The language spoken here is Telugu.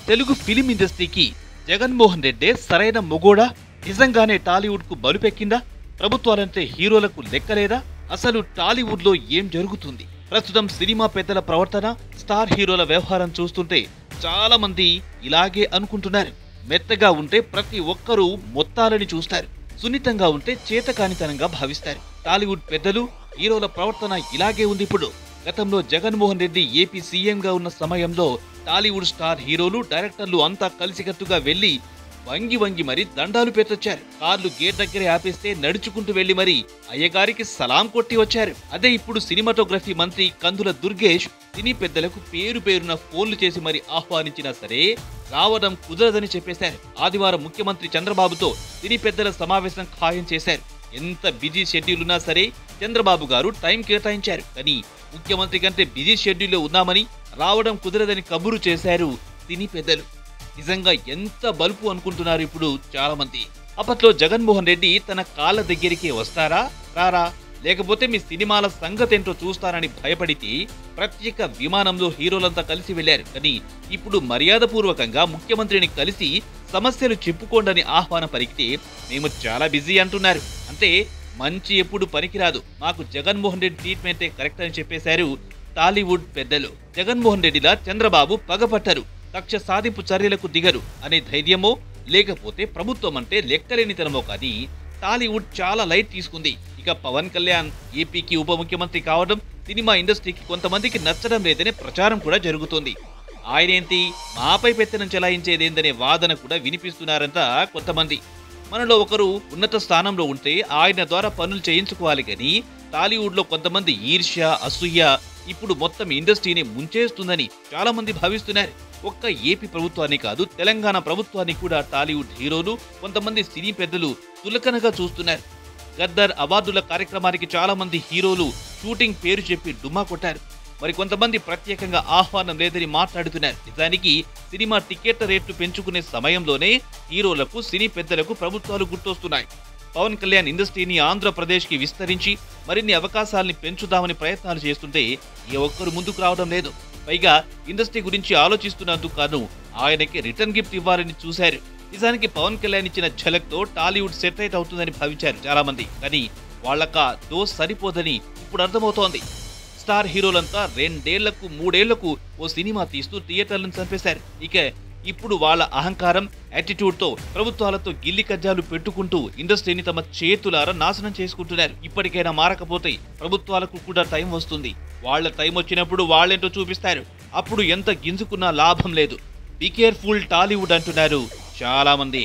తెలుగు ఫిలిం ఇండస్ట్రీకి జగన్మోహన్ రెడ్డే సరైన మొగోడా? నిజంగానే టాలీవుడ్ కు బలుపెక్కిందా? ప్రభుత్వాలంటే హీరోలకు లెక్కలేదా? అసలు టాలీవుడ్ లో ఏం జరుగుతుంది? ప్రస్తుతం సినిమా పెద్దల ప్రవర్తన, స్టార్ హీరోల వ్యవహారం చూస్తుంటే చాలా మంది ఇలాగే అనుకుంటున్నారు. మెత్తగా ఉంటే ప్రతి ఒక్కరూ మొత్తాలని చూస్తారు, సున్నితంగా ఉంటే చేతకానితనంగా భావిస్తారు. టాలీవుడ్ పెద్దలు, హీరోల ప్రవర్తన ఇలాగే ఉంది ఇప్పుడు. గతంలో జగన్మోహన్ రెడ్డి ఏపీ సీఎంగా ఉన్న సమయంలో టాలీవుడ్ స్టార్ హీరోలు, డైరెక్టర్లు అంతా కలిసికట్టుగా వెళ్లి వంగి వంగి మరి దండాలు పెట్టొచ్చారు. కార్లు గేట్ దగ్గరే ఆపేస్తే నడుచుకుంటూ వెళ్లి మరి అయ్యగారికి సలాం కొట్టి వచ్చారు. అదే ఇప్పుడు సినిమాటోగ్రఫీ మంత్రి కందుల దుర్గేష్ సినీ పెద్దలకు పేరు పేరున ఫోన్లు చేసి మరి ఆహ్వానించినా సరే రావడం కుదరదని చెప్పేశారు. ఆదివారం ముఖ్యమంత్రి చంద్రబాబుతో సినీ పెద్దల సమావేశం ఖాయం చేశారు. ఎంత బిజీ షెడ్యూల్ ఉన్నా సరే చంద్రబాబు గారు టైం కేటాయించారు. కానీ ముఖ్యమంత్రి కంటే బిజీ షెడ్యూల్లో ఉన్నామని, రావడం కుదరదని కబురు చేశారు సినీ పెద్దలు. నిజంగా ఎంత బలుపు అనుకుంటున్నారు ఇప్పుడు చాలా మంది. అప్పట్లో జగన్మోహన్ రెడ్డి తన కాళ్ళ దగ్గరికి వస్తారా రారా, లేకపోతే మీ సినిమాల సంగతేంటో చూస్తారని భయపడితే ప్రత్యేక విమానంలో హీరోలంతా కలిసి వెళ్లారు. కానీ ఇప్పుడు మర్యాదపూర్వకంగా ముఖ్యమంత్రిని కలిసి సమస్యలు చెప్పుకోండని ఆహ్వానం పలికితే మేము చాలా బిజీ అంటున్నారు. అంటే మంచి ఎప్పుడు పనికిరాదు, మాకు జగన్మోహన్ రెడ్డి ట్రీట్మెంటే కరెక్ట్ అని చెప్పేశారు టాలీవుడ్ పెద్దలు. జగన్మోహన్ రెడ్డిలా చంద్రబాబు పగపట్టరు, కక్ష సాధింపు చర్యలకు దిగరు అనే ధైర్యమో లేకపోతే ప్రభుత్వం అంటే లెక్కలేనితనమో కానీ టాలీవుడ్ చాలా లైట్ తీసుకుంది. ఇక పవన్ కళ్యాణ్ ఏపీకి ఉప ముఖ్యమంత్రి కావడం సినిమా ఇండస్ట్రీకి కొంతమందికి నచ్చడం లేదనే ప్రచారం కూడా జరుగుతోంది. ఆయనేంటి మాపై పెత్తనం చెలాయించేదేందనే వాదన కూడా వినిపిస్తున్నారంట కొంతమంది. మనలో ఒకరు ఉన్నత స్థానంలో ఉంటే ఆయన ద్వారా పనులు చేయించుకోవాలి కానీ టాలీవుడ్ లో కొంతమంది ఈర్ష్య, అసూయ ఇప్పుడు మొత్తం ఇండస్ట్రీని ముంచేస్తుందని చాలా మంది భావిస్తున్నారు. ఒక్క ఏపీ ప్రభుత్వాన్ని కాదు, తెలంగాణ ప్రభుత్వాన్ని కూడా టాలీవుడ్ హీరోలు, కొంతమంది సినీ పెద్దలు తులకనగా చూస్తున్నారు. గద్దర్ అవార్డుల కార్యక్రమానికి చాలా మంది హీరోలు షూటింగ్ పేరు చెప్పి డుమ్మా కొట్టారు. మరి కొంతమంది ప్రత్యేకంగా ఆహ్వానం లేదని మాట్లాడుతున్నారు. నిజానికి సినిమా టికెట్ల రేట్లు పెంచుకునే సమయంలోనే హీరోలకు, సినీ పెద్దలకు ప్రభుత్వాలు గుర్తొస్తున్నాయి. పవన్ కళ్యాణ్ ఇండస్ట్రీని ఆంధ్రప్రదేశ్ కి విస్తరించి మరిన్ని అవకాశాలని పెంచుదామని ప్రయత్నాలు చేస్తుంటే ఏ ఒక్కరు ముందుకు రావడం లేదు. పైగా ఇండస్ట్రీ గురించి ఆలోచిస్తున్నందుకు గాను ఆయనకి రిటర్న్ గిఫ్ట్ ఇవ్వాలని చూశారు. నిజానికి పవన్ కళ్యాణ్ ఇచ్చిన ఝలక్ తో టాలీవుడ్ సెటరైట్ అవుతుందని భావించారు చాలా మంది. కానీ వాళ్ళకా డోస్ సరిపోదని ఇప్పుడు అర్థమవుతోంది. స్టార్ హీరోలంతా 2 ఏళ్లకు 3 ఏళ్లకు ఓ సినిమా తీస్తూ థియేటర్లను చంపేశారు. ఇక ఇప్పుడు వాళ్ళ అహంకారం, యాటిట్యూడ్ తో ప్రభుత్వాలతో గిల్లి కజ్జాలు పెట్టుకుంటూ ఇండస్ట్రీని తమ చేతులారా నాశనం చేసుకుంటున్నారు. ఇప్పటికైనా మారకపోతే ప్రభుత్వాలకు కూడా టైం వస్తుంది. వాళ్ళ టైం వచ్చినప్పుడు వాళ్ళేంటో చూపిస్తారు. అప్పుడు ఎంత గింజుకున్నా లాభం లేదు. బీ కేర్ఫుల్ టాలీవుడ్ అంటున్నారు చాలా మంది.